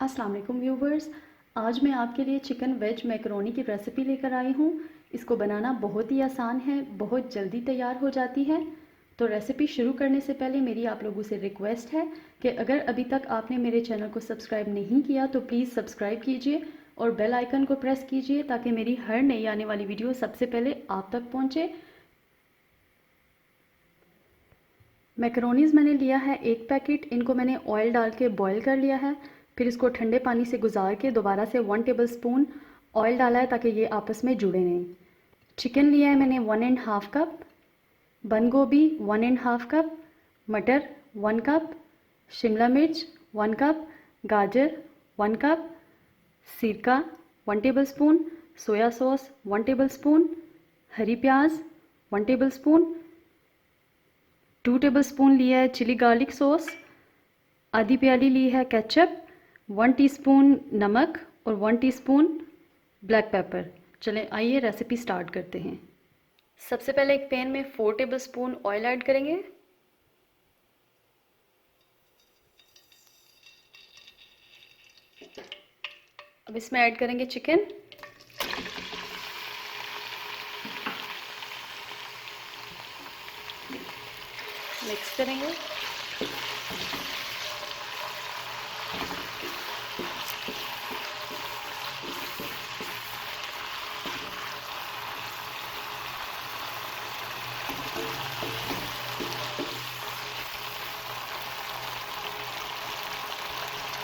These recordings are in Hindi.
अस्सलाम वालेकुम व्यूवर्स। आज मैं आपके लिए चिकन वेज मैकरोनी की रेसिपी लेकर आई हूँ। इसको बनाना बहुत ही आसान है, बहुत जल्दी तैयार हो जाती है। तो रेसिपी शुरू करने से पहले मेरी आप लोगों से रिक्वेस्ट है कि अगर अभी तक आपने मेरे चैनल को सब्सक्राइब नहीं किया तो प्लीज़ सब्सक्राइब कीजिए और बेल आइकन को प्रेस कीजिए ताकि मेरी हर नई आने वाली वीडियो सबसे पहले आप तक पहुँचे। मैकरोनीज़ मैंने लिया है 1 पैकेट। इनको मैंने ऑयल डाल के बॉईल कर लिया है, फिर इसको ठंडे पानी से गुजार के दोबारा से 1 टेबलस्पून ऑयल डाला है ताकि ये आपस में जुड़े नहीं। चिकन लिया है मैंने 1½ कप, बंद गोभी 1½ कप, मटर 1 कप, शिमला मिर्च 1 कप, गाजर 1 कप, सिरका 1 टेबलस्पून, सोया सॉस 1 टेबलस्पून, हरी प्याज 1 टेबलस्पून, 2 टेबलस्पून लिया है चिली गार्लिक सॉस, आधी प्याली ली है केचप, 1 टीस्पून नमक और 1 टीस्पून ब्लैक पेपर। चलें आइए रेसिपी स्टार्ट करते हैं। सबसे पहले एक पैन में 4 टेबलस्पून ऑयल ऐड करेंगे। अब इसमें ऐड करेंगे चिकन। मिक्स करेंगे।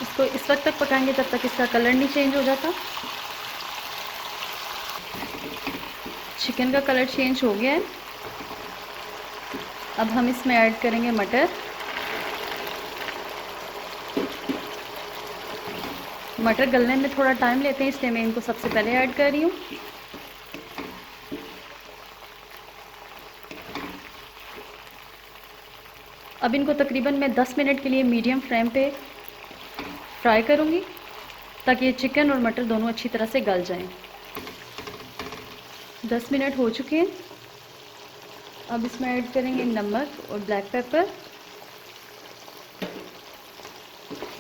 इसको इस वक्त तक पकाएंगे जब तक इसका कलर नहीं चेंज हो जाता। चिकन का कलर चेंज हो गया है। अब हम इसमें ऐड करेंगे मटर। मटर गलने में थोड़ा टाइम लेते हैं, इसलिए मैं इनको सबसे पहले ऐड कर रही हूँ। अब इनको तकरीबन मैं 10 मिनट के लिए मीडियम फ्लेम पे फ्राई करूँगी ताकि ये चिकन और मटर दोनों अच्छी तरह से गल जाएं। 10 मिनट हो चुके हैं। अब इसमें ऐड करेंगे नमक और ब्लैक पेपर।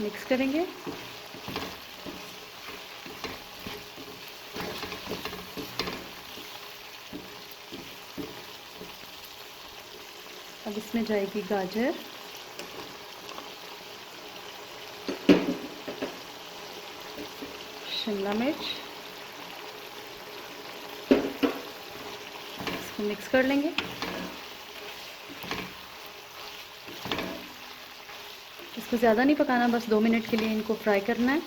मिक्स करेंगे। अब इसमें जाएगी गाजर, शिमला मिर्च। इसको मिक्स कर लेंगे। इसको ज़्यादा नहीं पकाना, बस 2 मिनट के लिए इनको फ्राई करना है।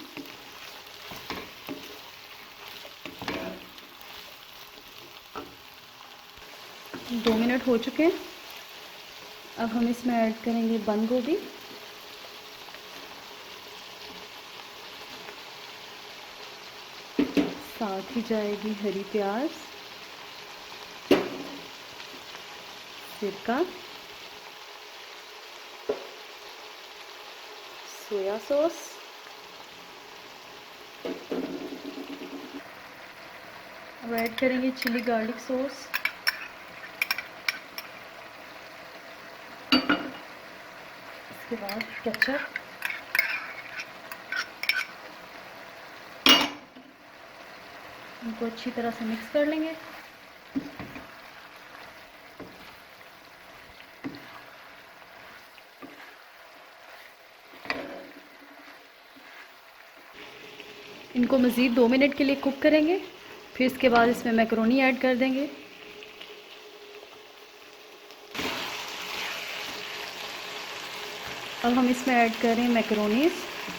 दो मिनट हो चुके हैं। अब हम इसमें ऐड करेंगे बंद गोभी। साथ ही जाएगी हरी प्याज, सिरका, सोया सॉस, अब ऐड करेंगे चिली गार्लिक सॉस, इसके बाद केचप, इनको अच्छी तरह से मिक्स कर लेंगे। इनको मज़ीद 2 मिनट के लिए कुक करेंगे, फिर इसके बाद इसमें मैकरोनी ऐड कर देंगे। अब हम इसमें ऐड कर रहे हैं मैकरोनीज़,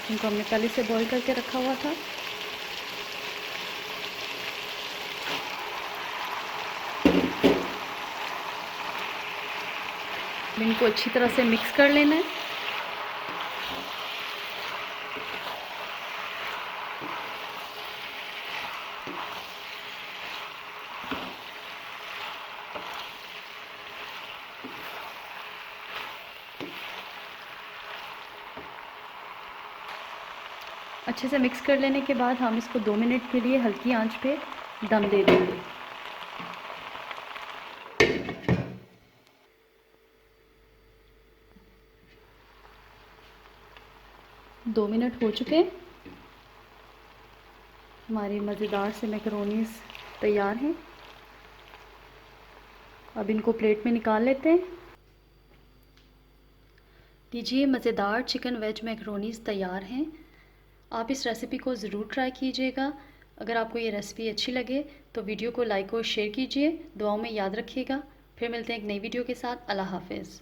जिनको हमने पहले से बॉईल करके रखा हुआ था। इनको अच्छी तरह से मिक्स कर लेना है। अच्छे से मिक्स कर लेने के बाद हम इसको 2 मिनट के लिए हल्की आंच पे दम दे देंगे। 2 मिनट हो चुके हैं। हमारी मज़ेदार से मैकरोनीज़ तैयार हैं। अब इनको प्लेट में निकाल लेते हैं। लीजिए, मज़ेदार चिकन वेज मैकरोनीज़ तैयार हैं। आप इस रेसिपी को ज़रूर ट्राई कीजिएगा। अगर आपको ये रेसिपी अच्छी लगे तो वीडियो को लाइक और शेयर कीजिए। दुआओं में याद रखिएगा। फिर मिलते हैं एक नई वीडियो के साथ। अल्लाह हाफ़िज़।